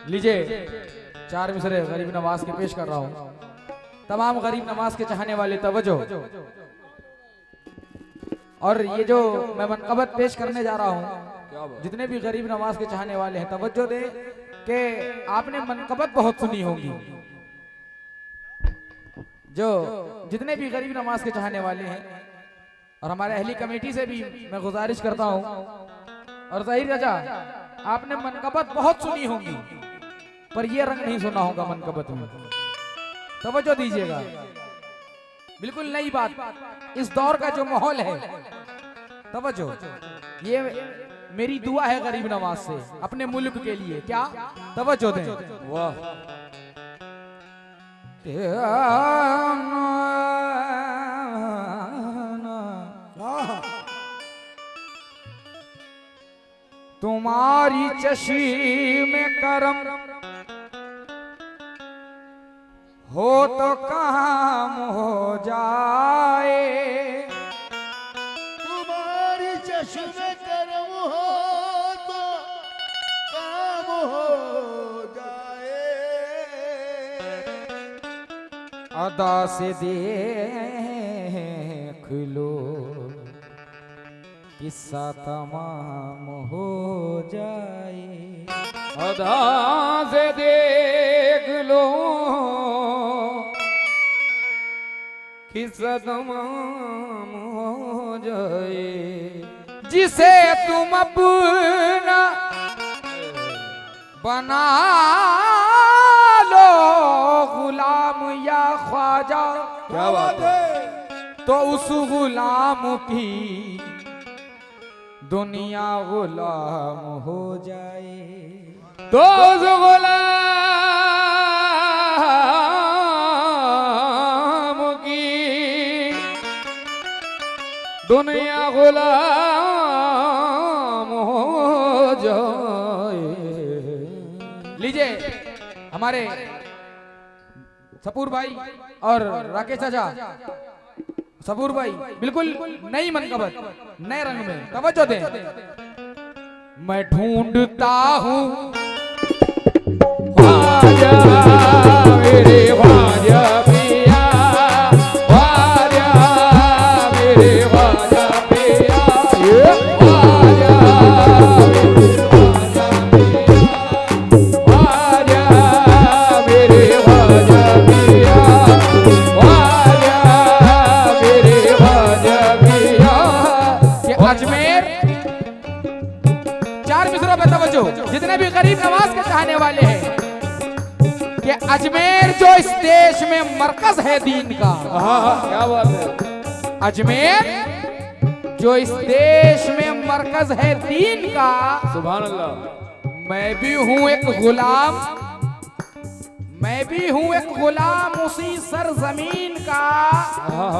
लीजिए 4 मिसरे गरीब नवाज के पेश कर रहा हूँ। तमाम गरीब नवाज के चाहने वाले तवज्जो। और ये जो मैं मनकबत पेश करने जा रहा हूँ, जितने भी गरीब नवाज के चाहने वाले हैं तवज्जो दे कि आपने मनकबत बहुत सुनी होगी। जो जितने भी गरीब नवाज के चाहने वाले हैं और हमारे अहली कमेटी से भी मैं गुजारिश करता हूँ, और ज़हीर रजा आपने मनकबत बहुत सुनी होगी पर ये रंग नहीं सुना होगा मनकबत में। तवज्जो दीजिएगा, बिल्कुल नई बात, इस दौर का जो माहौल है। तवज्जो, ये मेरी दुआ है गरीब नवाज से अपने मुल्क के लिए। क्या? तवज्जो दें। वाह। तुम्हारी चश्म में करम हो तो काम हो जाए, तुम्हारी चश्म में करम हो तो काम हो जाए। अदा से देख लो किस्सा तमाम हो जाए। अदा से देख लो किस्सा तमाम हो जाए। जिसे तुम अपना बना लो गुलाम या ख्वाजा, क्या बात है, तो उस गुलाम की दुनिया गुलाम हो जाए। तो उस गुलाम की दुनिया गुलाम हो जाए। लीजिए हमारे सपूर भाई और राकेश चाचा, सबूर भाई बिल्कुल नई मनकबत नए रंग में। तवज्जो दें। मैं ढूंढता हूँ ख्वाजा मेरे ख्वाजा पिया, ख्वाजा मेरे ख्वाजा पिया, ख्वाजा मेरे ख्वाजा पिया, अजमेर। 4 मिसरों पे तवज्जो, जितने भी गरीब नवाज के चाहने वाले हैं कि अजमेर जो इस देश में मरकज है दीन का। क्या बात है। अजमेर जो इस देश में मरकज है दीन का। सुभान अल्लाह। मैं भी हूँ एक गुलाम, मैं भी हूँ एक गुलाम उसी सरजमीन का।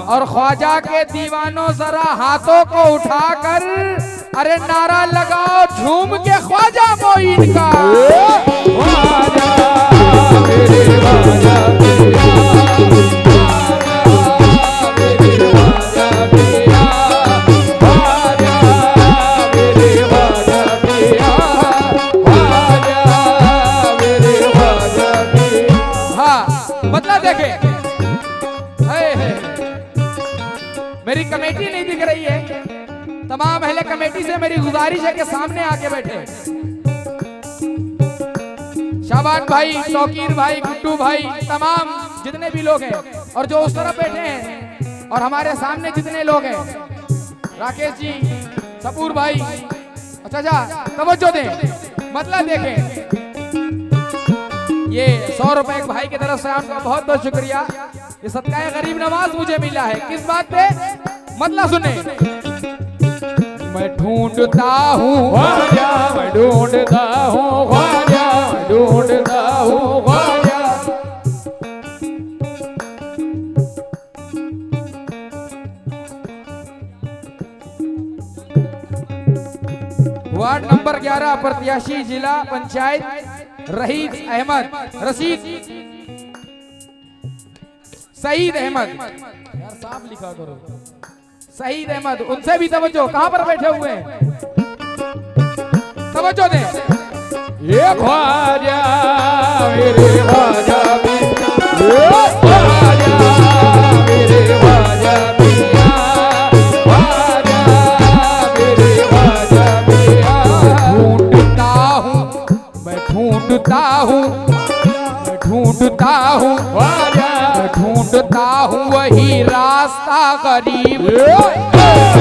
और ख्वाजा के दीवानों जरा हाथों को उठाकर अरे नारा लगाओ झूम के ख्वाजा मोइन का। ख्वाजा मेरे ख्वाजा पिया, ख्वाजा मेरे ख्वाजा पिया, ख्वाजा मेरे ख्वाजा पिया, ख्वाजा मेरे ख्वाजा पिया। हाँ, मतलब देखे मेरी कमेटी नहीं दिख रही है। तमाम अहले कमेटी से मेरी गुजारिश है कि सामने आके बैठे। शाबान भाई, शौकीर भाई, गुड्डू भाई, तमाम जितने भी लोग हैं और जो उस तरफ बैठे हैं और हमारे सामने जितने लोग हैं, राकेश जी, सपूर भाई, अच्छा तवज्जो दें। मतलब देखें, ये 100 रुपए एक भाई की तरफ से आपका बहुत बहुत शुक्रिया। ये सदका गरीब नवाज मुझे मिला है। किस बात पे? मतलब सुने। मैं ढूंढता हूँ ख्वाजा, मैं ढूंढता हूँ ख्वाजा, मैं ढूंढता हूँ ख्वाजा। वार्ड नंबर 11 प्रत्याशी जिला पंचायत रईस अहमद, रशीद सईद अहमद। यार साफ लिखा करो। सईद अहमद, उनसे भी तवज्जो। कहां पर बैठे हुए हैं? तवज्जो दें। ये ख्वाजा मेरे ख्वाजा पिया ख्वाजा मेरे ख्वाजा पिया ख्वाजा मेरे ख्वाजा पिया। ढूंढता हूँ मैं ढूंढता हूँ मैं ढूंढता हूँ ख्वाजा मैं ढूंढता हूँ वही रास्ता गरीब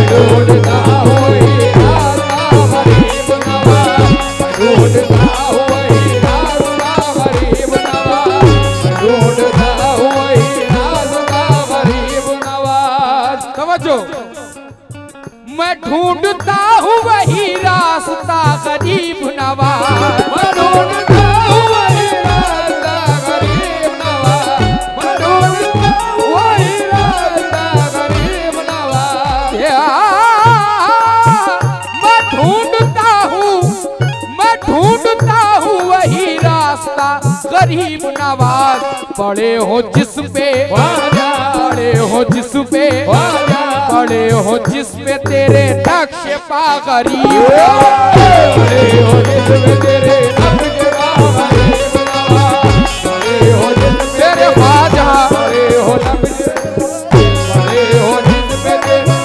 ढूंढता हूँ वही रास्ता गरीब नवाज ढूंढता हूँ वही रास्ता गरीब नवाज ढूंढता हूँ वही रास्ता गरीब नवाज। समझो, मैं ढूंढता हूँ वही रास्ता गरीब नवाज मैं ढूंढता हूँ वही रास्ता गरीब नवाज मैं ढूंढता हूँ वही रास्ता गरीब नवाज। मैं ढूंढता हूँ वही रास्ता गरीब नवाज। पड़े हो जिस पे पड़े हो जिस पे पड़े हो जिस पे तेरे नक्श पा गरीब बड़े हो जिसमें तेरे नक्श पा गरीब नवाज बड़े हो जिसमें तेरे ख्वाजा बड़े हो नक्श बड़े हो जिसमें तेरे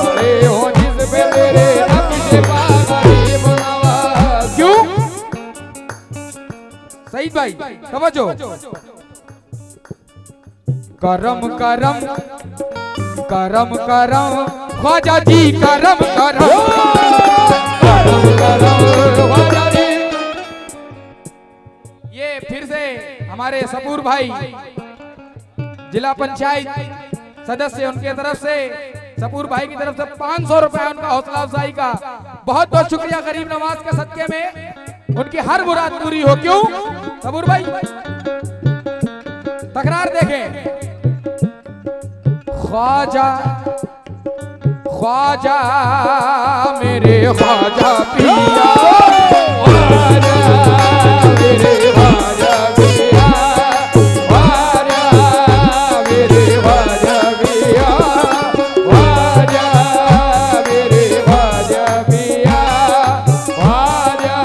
बड़े हो जिसमें तेरे नक्श पा गरीब नवाज। क्यों सईद भाई समझो, करम करम करम करम ख्वाजा जी करम करम करम करम ख्वाजा जी। ये फिर से हमारे सपूर भाई जिला पंचायत सदस्य उनके तरफ से सपूर भाई की तरफ से 500 रुपए उनका हौसला अफजाई का बहुत बहुत शुक्रिया। गरीब नवाज के सदके में उनकी हर मुराद पूरी हो। क्यों सपूर भाई तकरार देखें। ख्वाजा ख्वाजा मेरे ख्वाजा पिया ख्वाजा मेरे ख्वाजा पिया ख्वाजा मेरे ख्वाजा पिया ख्वाजा मेरे ख्वाजा पिया ख्वाजा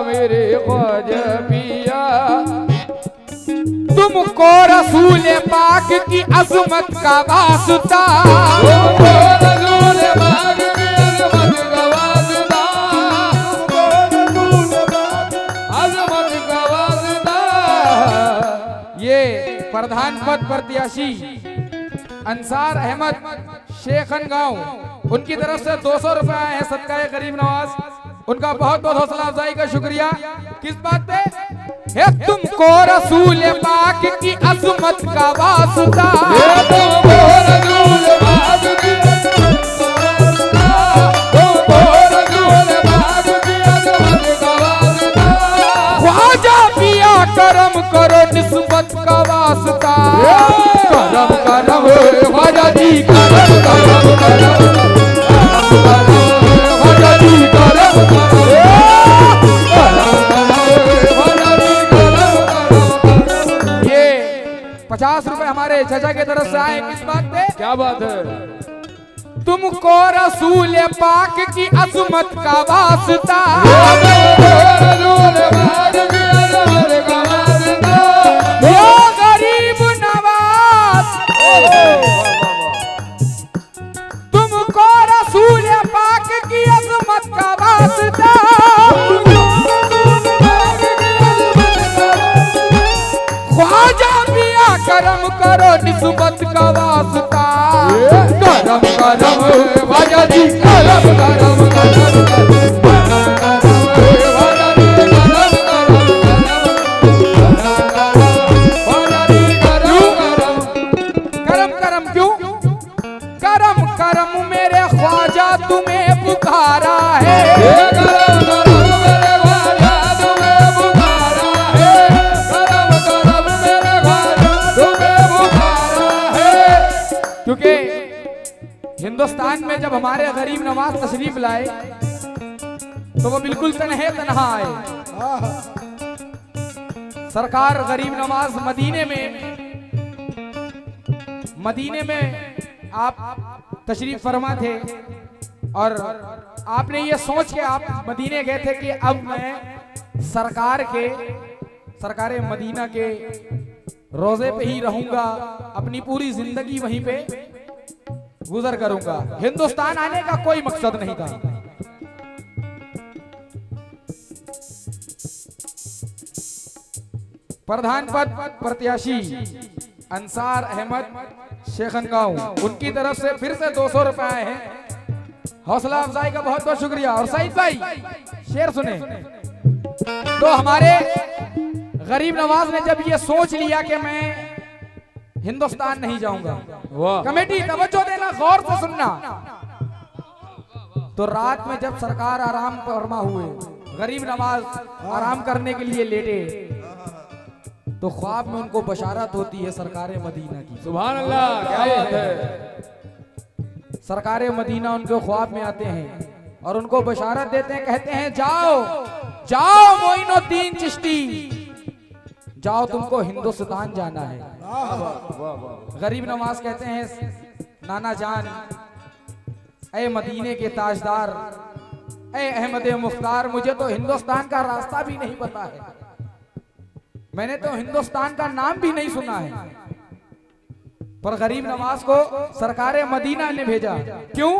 मेरे ख्वाजा पिया। तुमको रसूल पाक की अजमत का वास्ता तुमको रसूल पाक की अजमत का वास्ता तुमको रसूल पाक अजमत का वास्ता। ये प्रधान पद प्रत्याशी अंसार अहमद शेखन गांव उनकी तरफ से 200 रुपए आए हैं सदका गरीब नवाज। उनका बहुत बहुत हौसला अफजाई का शुक्रिया। किस बात पे है? तुमको रसूल पाक की अजमत का वास्ता तुमको रसूल पाक की अजमत का वास्ता तुमको रसूल पाक की अजमत का वास्ता। ख्वाजा पिया करम करो निस्बत का वास्ता करम करम ख्वाजा जी करम करम करम ख्वाजा जी करम ये 50 रुपए हमारे चाचा की तरफ से आए। किस बात पे? क्या बात है? तुमको रसूल पाक की अजमत का वास्ता यो गरीब नवाज तुमको रसूल पाक की अजमत का वास्ता ख्वाजा पिया करम करो निस्बत का वास्ता करम करम ख्वाजा जी करम करम करम करम करम क्यों? करम करम मेरे ख्वाजा तुम्हें पुकारा है करम करम मेरे ख्वाजा तुम्हें पुकारा है करम करम मेरे ख्वाजा तुम्हें पुकारा है। क्योंकि हिंदुस्तान में जब हमारे गरीब नवाज तशरीफ लाए तो वो बिल्कुल तन्हे तन्हा आए। सरकार गरीब नवाज मदीने में आप तशरीफ फरमा थे और आपने ये सोच के आप मदीने गए थे कि अब मैं सरकार के सरकारे मदीना के रोजे पे ही रहूंगा, अपनी पूरी जिंदगी वहीं पे गुजर करूंगा। हिंदुस्तान आने का कोई मकसद नहीं था। प्रधान पद प्रत्याशी अंसार अहमद शेखनगांव, उनकी तरफ से फिर से 200 रुपए आए हैं। हौसला अफजाई का बहुत बहुत शुक्रिया। और सईद भाई शेर सुने। तो हमारे गरीब नवाज ने जब ये सोच लिया कि मैं हिंदुस्तान नहीं जाऊंगा, कमेटी तवज्जो देना, गौर से सुनना। तो रात में जब सरकार आराम फरमा हुए, गरीब नवाज आराम करने के लिए लेटे, तो ख्वाब में उनको बशारत होती है सरकारे मदीना की। सुभान अल्लाह, क्या बात है। सरकारे मदीना उनके ख्वाब में आते हैं और उनको बशारत देते हैं, कहते हैं जाओ जाओ मोइनुद्दीन चिश्ती, जाओ तुमको हिंदुस्तान जाना है। गरीब नवाज कहते हैं नाना जान, ऐ मदीने के ताजदार, ऐ अहमद मुख्तार, मुझे तो हिंदुस्तान का रास्ता भी नहीं पता है, मैंने तो हिंदुस्तान का नाम भी नहीं सुना है। पर गरीब नवाज को सरकारे मदीना ने भेजा। क्यों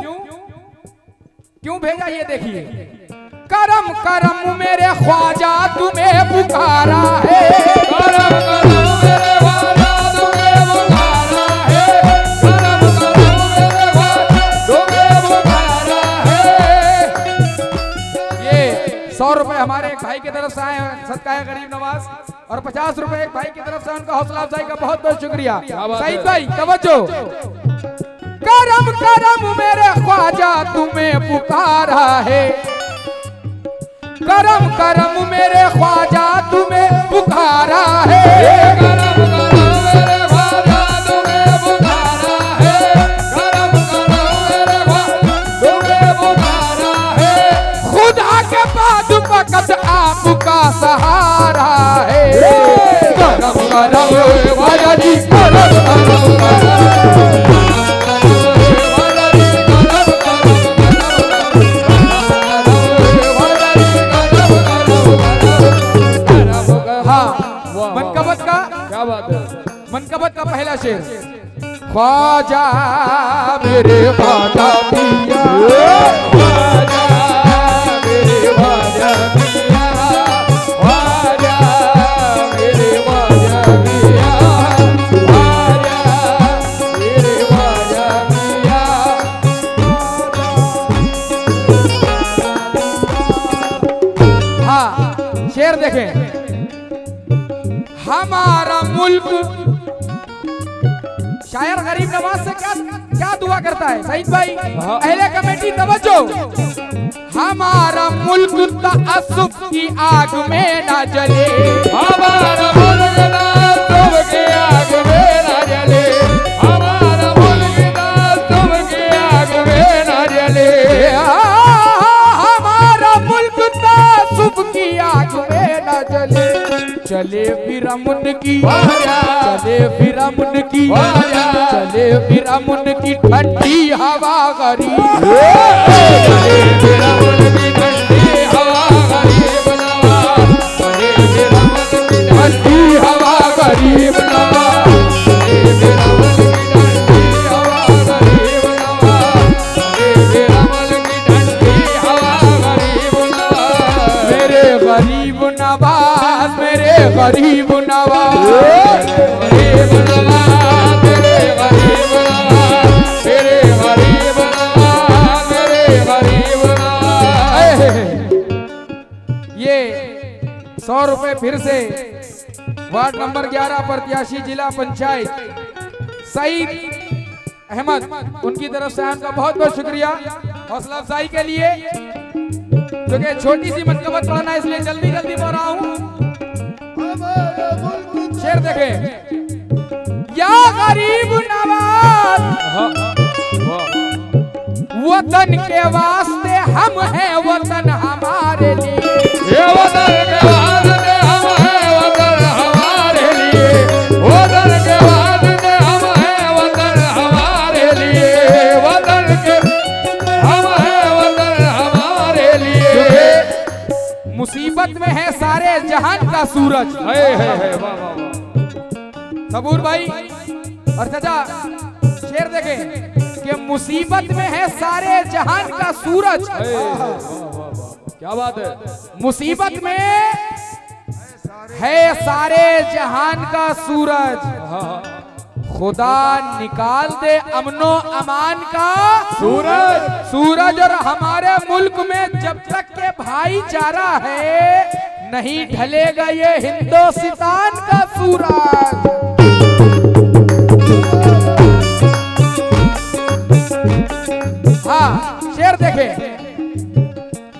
क्यों भेजा ये देखिए। करम करम मेरे ख्वाजा तुम्हें पुकारा है, करम करम मेरे ख्वाजा तुम्हें पुकारा है, करम करम मेरे ख्वाजा तुम्हें पुकारा है। ये 100 रुपए हमारे एक भाई की तरफ से आए हैं, सदका है गरीब नवाज, और 50 रुपए एक भाई की तरफ से, उनका हौसला अफजाई का बहुत बहुत शुक्रिया। सईद भाई तवज्जो। करम करम मेरे ख्वाजा तुम्हें पुकारा है, करम करम मेरे ख्वाजा तुम्हें पुकारा है, करम करम मेरे ख्वाजा तुम्हें पुकारा है, करम करम मेरे ख्वाजा तुम्हें पुकारा है। खुदा के बाद फकत आपका सहारा है। करम करम ख्वाजा जी, करम करम मनकबत का, क्या बात है। मनकबत का पहला शेर। ख्वाजा मेरे ख्वाजा पिया, ख्वाजा मेरे ख्वाजा पिया, ख्वाजा मेरे ख्वाजा पिया, ख्वाजा मेरे ख्वाजा पिया। हाँ शेर देखें। हमारा मुल्क, शायर गरीब नवाज से क्या क्या दुआ करता है सईद भाई, अहले कमेटी तवज्जो। हमारा मुल्क तअस्सुफ की आग में ना जले, हमारा मुल्क तअस्सुफ की आग में ना जले, हमारा मुल्क तअस्सुफ की आग में ना जले, हमारा मुल्क तअस्सुफ की आग में ना जले। चले फिर अमन की, चले फिर अमन की, चले फिर अमन की ठंडी हवा गरीब, चले फिर अमन की ठंडी हवा गरीब नवा, चले फिर अमन की ठंडी हवा गरीब नवा, चले फिर अमन की ठंडी हवा गरीब नवा, चले फिर अमन की ठंडी हवा गरीब नवा। मेरे गरीब नवाज, मेरे गरीब नवाज, गरीब नवाज, तेरे गरीब नवाज, तेरे गरीब नवाज, तेरे गरीब नवाज। ये 100 रुपए फिर से वार्ड नंबर 11 प्रत्याशी जिला पंचायत सईद अहमद, उनकी तरफ से उनका बहुत बहुत शुक्रिया हौसला अफजाई के लिए। क्योंकि छोटी सी मनकबत पढ़ना है इसलिए जल्दी जल्दी बोल रहा हूँ। शेर देखें। या गरीब नवाज, वतन के वास्ते हम हैं, वतन हमारे लिए, ये वतन के वास्ते हम हैं, वतन हमारे लिए, वतन के वास्ते हम हैं, वतन हमारे लिए, वतन के हम हैं, वतन हमारे लिए। मुसीबत में है सारे जहान का सूरज। है वाह वाह वाह। सबूर भाई और चाचा शेर देखें कि मुसीबत में है सारे जहान का सूरज। वाह वाह वाह, क्या बात है। मुसीबत में है सारे जहान का सूरज, हाँ, खुदा निकाल दे अमनो अमान का सूरज। सूरज। और हमारे मुल्क में जब तक के भाईचारा है नहीं ढलेगा ये हिंदुस्तान का सूरज। हाँ शेर देखे,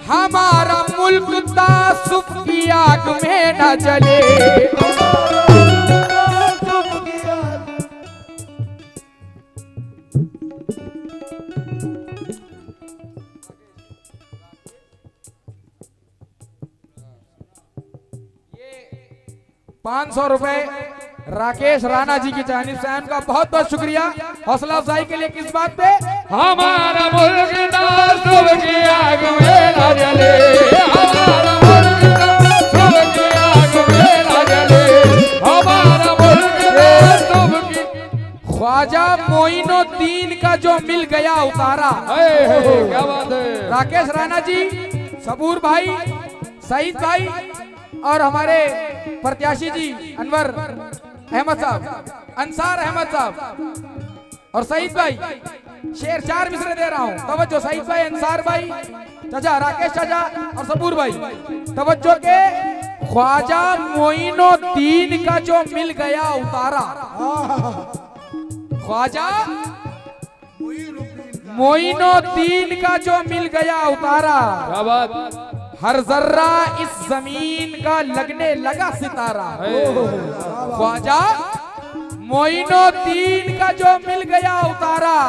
हमारा मुल्क तासुफ की आग में न जले। ₹500 राकेश राणा जी की जानिब से उनका बहुत बहुत शुक्रिया हौसला अफजाई के लिए। किस बात पे? हमारा मुल्क तासुफ की आग में न जले, हमारा मुल्क तासुफ की आग में न जले, हमारा मुल्क तासुफ की। ख्वाजा मोइनुद्दीन का जो मिल गया उतारा। क्या बात है। राकेश राणा जी, सबूर भाई, सईद भाई और हमारे प्रत्याशी जी अनवर अहमद साहब, अंसार अहमद साहब और सईद भाई। शेर 4 मिसरे दे रहा हूं, तवज्जो। सईद भाई, अंसार भाई, चाचा राकेश चाचा और सबूर भाई, तवज्जो के। ख्वाजा मोइनुद्दीन का जो मिल गया उतारा, ख्वाजा मोइनुद्दीन का जो मिल गया उतारा, क्या बात। हर जर्रा इस जमीन का लगने लगा सितारा। ख्वाजा मोइनुद्दीन का जो मिल गया उतारा,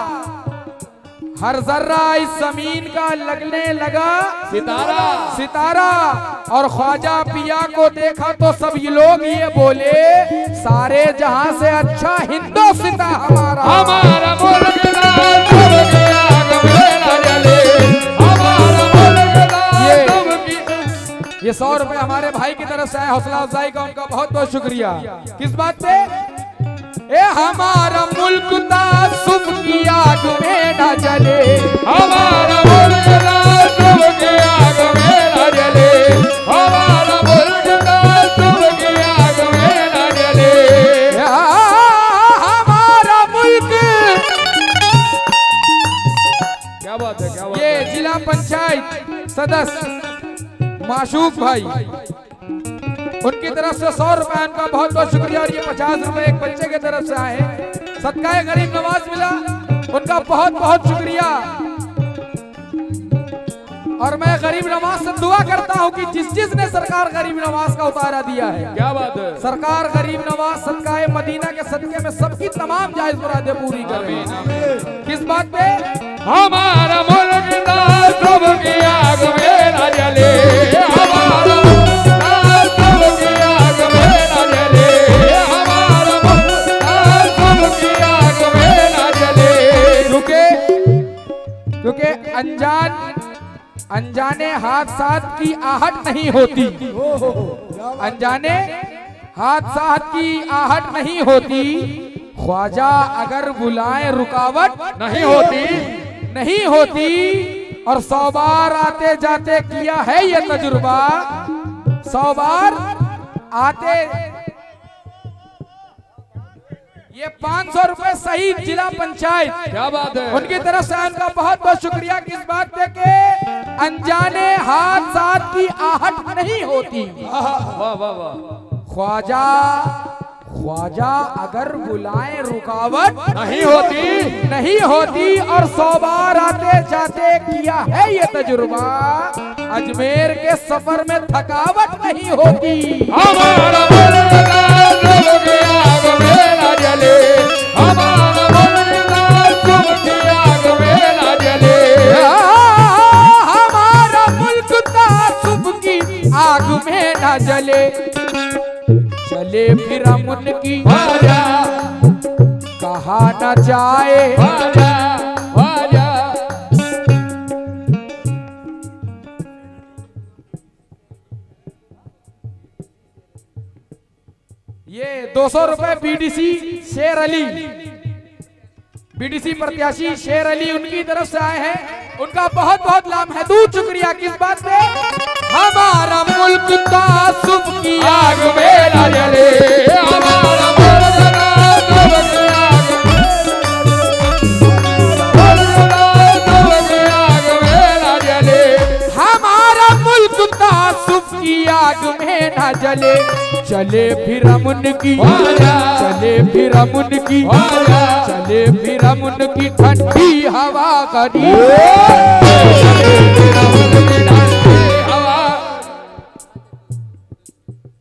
हर जर्रा इस जमीन का लगने लगा सितारा सितारा। और ख्वाजा पिया को देखा तो सब ये लोग ये बोले, सारे जहां से अच्छा हिंदुस्तान हमारा। हमारा मुल्क तासुफ की आग में न जले, हमारा मुल्क तासुफ की। ये ₹100 हमारे भाई की तरफ से है, हौसला अफजाई का उनका बहुत बहुत शुक्रिया। किस बात पे? ए हमारा मुल्क तासुफ की आग में न जले, हमारा मुल्क तासुफ की आग में न जले, हमारा मुल्क तासुफ की आग में न जले, हमारा मुल्क। क्या बात है। क्या बात ये है। जिला पंचायत सदस्य माशूक भाई, उनकी तरफ से ₹100 उनका बहुत बहुत शुक्रिया। और ये ₹50 एक बच्चे की तरफ से आए हैं, सदकाए गरीब नवाज मिला, उनका बहुत बहुत शुक्रिया। और मैं गरीब नवाज से दुआ करता हूं कि जिसने सरकार गरीब नवाज का उतारा दिया है, क्या बात है। सरकार गरीब नवाज सदकाए मदीना के सदके में सबकी तमाम जायज मुरादें पूरी करे। किस बात पे? हमारा मुल्क तासुफ की आग में न जले, हमारा मुल्क तासुफ की आग में न जले, हमारा मुल्क तासुफ की आग में न जले। क्योंकि अनजाने हादसात की आहट नहीं होती, अनजाने हादसात की आहट नहीं होती। ख्वाजा अगर बुलाए रुकावट नहीं होती, नहीं होती। और 100 बार आते जाते किया है ये तजुर्बा, 100 बार आते। ये ₹500 सही जिला पंचायत, क्या बात है। उनकी तरफ से उनका बहुत बहुत शुक्रिया। किस बात पे के अनजाने हादसात की आहट नहीं होती। वाह वाह वाह। ख्वाजा अगर बुलाए रुकावट नहीं होती, नहीं होती। और 100 बार आते जाते किया है ये तजुर्बा, अजमेर के सफर में थकावट नहीं होती। हमारा मुल्क तासुफ की आग में न जले, हमारा मुल्क तासुफ की आग में न जले, हमारा मुल्क तासुफ की आग में न जले। चले फिर अमन की ख्वाजा कहा न जाए, ख्वाजा ख्वाजा। ये 200 रुपए बीडीसी शेर अली, बीडीसी प्रत्याशी शेर अली उनकी तरफ से आए हैं। उनका बहुत बहुत लाभ है। दूर शुक्रिया किस बात पे? हमारा मुल्क तासुब की आग में न जले, हमारा मुल्क तासुब की आग में न जले, हमारा मुल्क तासुब की आग में न जले। चले फिर अमन की, चले फिर अमन की, चले फिर अमन की ठंडी हवा करी, चले फिर अमन की ठंडी हवा।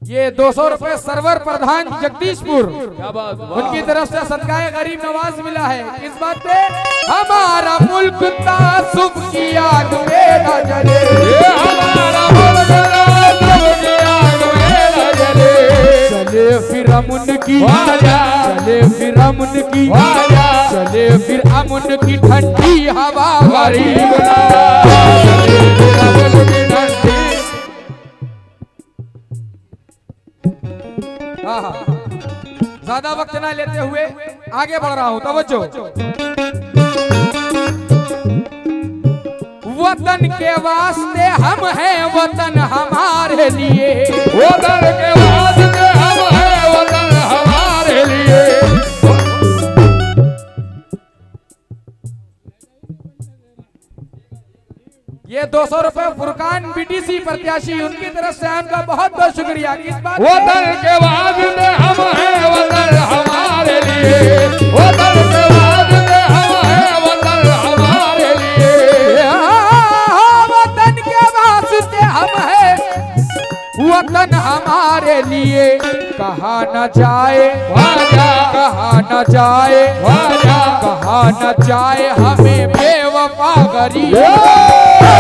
ये 200 रुपए सरवर प्रधान जगदीशपुर, उनकी तरफ से सदकाए गरीब नवाज मिला है। इस बात पे हमारा मुल्क तासुब की आग में न जले, हमारा मुल्क तासुब की आग में न जले। चले फिर अमन की, चले फिर अमन की, चले फिर अमन की ठंडी हवा गरीब, चले फिर अमन की ठंडी। ज्यादा वक्त ना लेते हुए आगे बढ़ रहा हूं, तवज्जो। वतन के वास्ते हम हैं, वतन हमारे लिए, वतन के वास्ते हम हैं, वतन हमारे लिए। ये 200 रुपए फुरकान बीटीसी प्रत्याशी उनकी तरफ से उनका बहुत बहुत शुक्रिया। किस बात? वतन के वास्ते हम हैं, वतन हमारे लिए, वतन के वास्ते हम हैं, वतन हमारे लिए। वतन के वास्ते हम हैं, वतन हमारे लिए। कहा न जाए कहा न जाए कहा न जाए हमें बेवफा गरीब,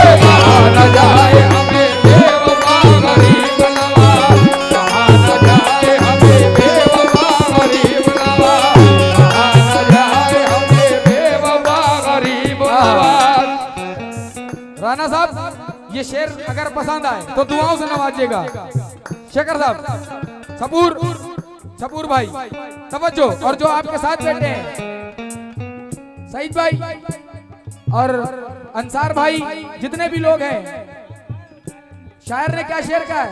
कहा न जाए हमें बेवफा गरीब नवाज, कहा न जाए हमें बेवफा गरीब नवाज, कहा न जाए हमें बेवफा गरीब नवाज। राणा साहब ये शेर अगर पसंद आए तो दुआओं से नवाजिएगा। शेखर साहब, सपूर भाई तवज्जो, और जो आपके साथ बैठे हैं सईद भाई और अंसार भाई, जितने भी लोग हैं। शायर ने क्या शेर कहा है?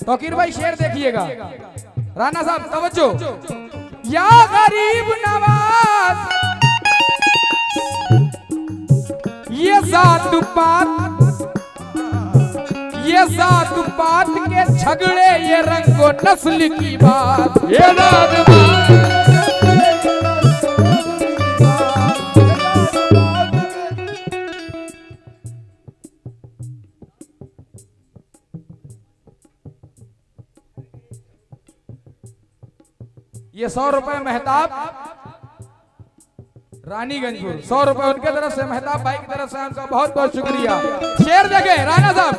तौकीर भाई शेर देखिएगा। राणा साहब तवज्जो। या गरीब नवाज ये जात पात के झगड़े, ये रंगो नस्ल की बात, ये ये 100 रुपए मेहताब रानीगंजपुर, 100 रुपए उनके तरफ से, मेहताब भाई की तरफ से उनका बहुत बहुत शुक्रिया। शेर देखे राणा साहब।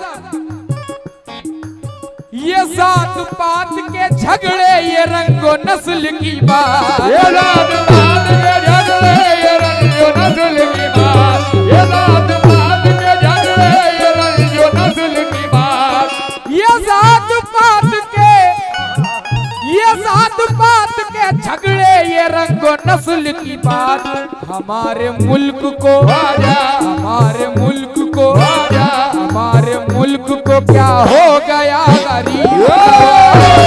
ये जात पात के झगड़े, ये रंगो नस्ल की बात, ये जात पात के झगड़े, ये रंगो नस्ल की बात, ये जात पात के झगड़े, ये रंगो नस्ल की बात। ये जात पात के झगड़े, ये रंगो नस्ल की बात। हमारे मुल्क को, हमारे मुल्क को, हमारे मुल्क को क्या हो गया गरीब, हमारे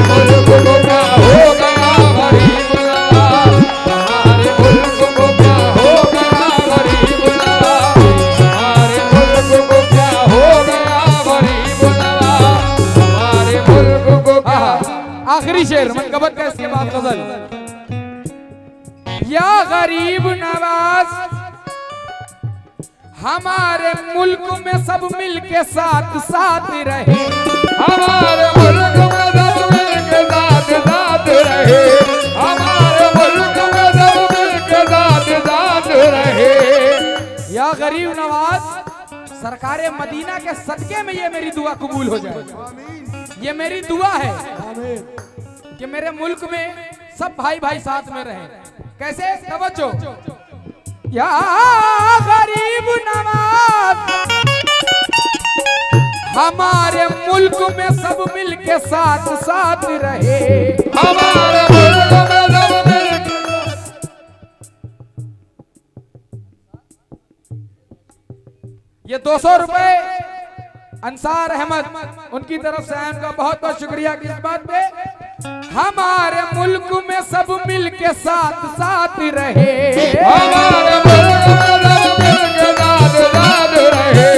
मुल्क को क्या हो गया गरीब नवाज, हमारे मुल्क को क्या हो गया गरीब नवाज, हमारे मुल्क को क्या हो गया गरीब नवाज, हमारे मुल्क को क्या। आखिरी शेर मनकबत का, इसके बाद गजल। या गरीब नवाज हमारे मुल्क में सब मिल के साथ साथ रहे, हमारे मुल्क में सब मिल के साथ साथ रहे, हमारे मुल्क में सब मिल के साथ साथ रहे। या गरीब नवाज सरकारे मदीना के सदके में ये मेरी दुआ कबूल हो जाए। ये मेरी दुआ है कि मेरे मुल्क में सब भाई भाई साथ में रहें। कैसे? तवज्जो। या गरीब नवाज हमारे मुल्क में सब मिल के साथ साथ रहे। हमारे मुल्क में सब मिल ये 200 रुपए अंसार अहमद उनकी तरफ से है, उनका बहुत बहुत शुक्रिया किस बात पे। हमारे मुल्क में सब मिल के साथ साथ रहे। हमारे मुल्क में सब मिल के साथ साथ रहे।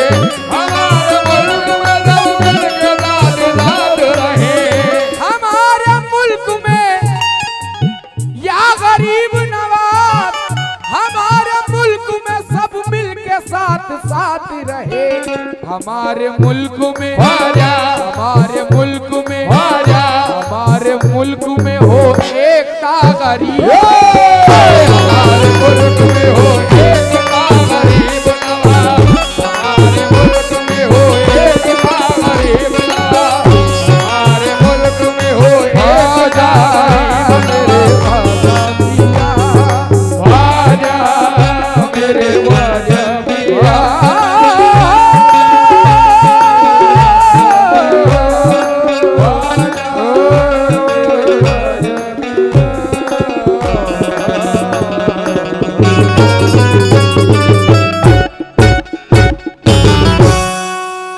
हमारे मुल्क में सब मिल के साथ साथ रहे। हमारे मुल्क में या गरीब नवाज, हमारे मुल्क में सब मिल के साथ साथ रहे। हमारे मुल्क में आजा, हमारे मुल्क में आजा, हमारे मुल्क में हो एकता गरीब।